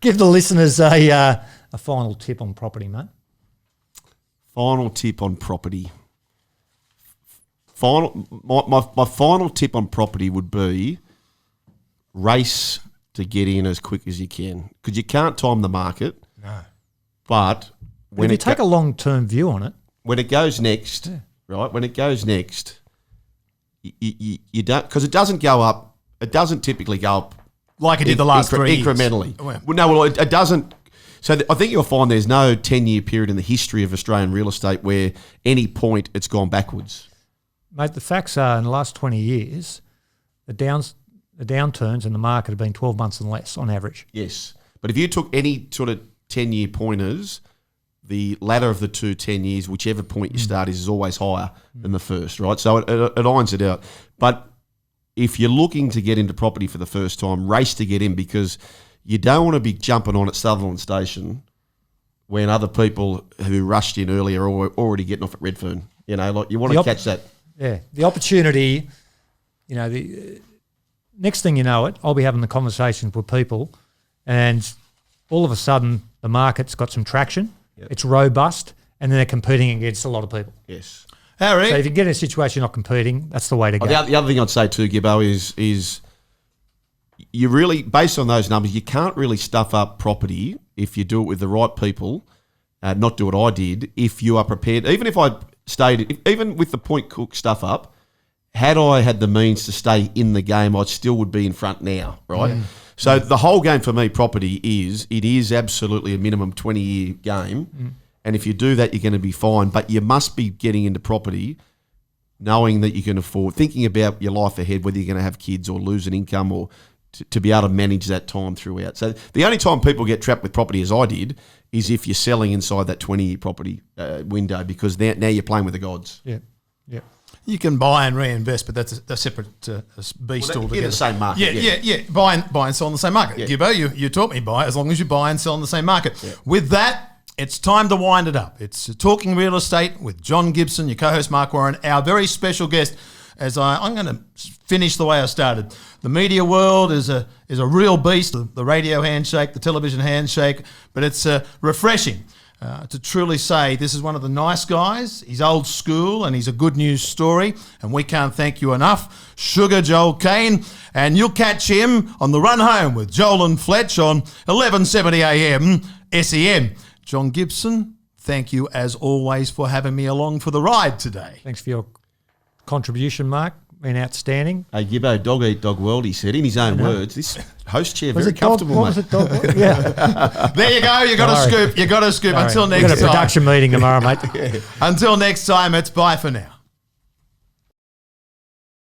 Give the listeners a final tip on property, mate. Final tip on property. My final tip on property would be race to get in as quick as you can, because you can't time the market. No. But when you take a long-term view on it, when it goes next, right? When it goes next, you don't, because it doesn't go up. It doesn't typically go up like it did the last 3 years. Incrementally. Oh, yeah. Well, it doesn't. So I think you'll find there's no 10-year period in the history of Australian real estate where any point it's gone backwards. Mate, the facts are in the last 20 years, the downturns in the market have been 12 months and less on average. Yes. But if you took any sort of 10-year pointers, the latter of the 10 years, whichever point you start is always higher than the first, right? So it irons it out. But if you're looking to get into property for the first time, race to get in, because you don't want to be jumping on at Sutherland Station when other people who rushed in earlier are already getting off at Redfern. You know, like you want to catch that. Yeah, the opportunity, you know, the next thing you know it, I'll be having the conversations with people and all of a sudden the market's got some traction, it's robust, and then they're competing against a lot of people. Yes. Harry. So if you get in a situation you're not competing, that's the way to go. The other thing I'd say too, Gibbo, is you really, based on those numbers, you can't really stuff up property if you do it with the right people, not do what I did, if you are prepared. Even if I stayed, even with the point Cook stuff up, had I had the means to stay in the game, I still would be in front now, right? Yeah. So the whole game for me, property, is absolutely a minimum 20-year game. And if you do that, you're going to be fine. But you must be getting into property knowing that you can afford, thinking about your life ahead, whether you're going to have kids or lose an income, or to be able to manage that time throughout. So the only time people get trapped with property, as I did, is if you're selling inside that 20-year property window, because now you're playing with the gods. Yeah, yeah. You can buy and reinvest, but that's a separate beast altogether. In the same market. Yeah. Buy and sell in the same market. Yeah. Gibbo, you taught me buy as long as you buy and sell in the same market. Yeah. With that, it's time to wind it up. It's Talking Real Estate with John Gibson, your co-host Mark Warren, our very special guest. As I'm going to finish the way I started. The media world is a real beast. The radio handshake, the television handshake, but it's refreshing to truly say this is one of the nice guys. He's old school and he's a good news story, and we can't thank you enough. Sugar Joel Caine, and you'll catch him on the Run Home with Joel and Fletch on 1170 AM SEN. John Gibson, thank you as always for having me along for the ride today. Thanks for your contribution, Mark. Been outstanding. Hey, Gibbo, dog eat dog world, he said, in his own words. This host chair, Was very it dog? comfortable, What mate. was it, dog? Yeah. There you go. You got to scoop. You got to scoop. Sorry. Until We've next got a time. production meeting tomorrow, mate. Until next time, it's bye for now.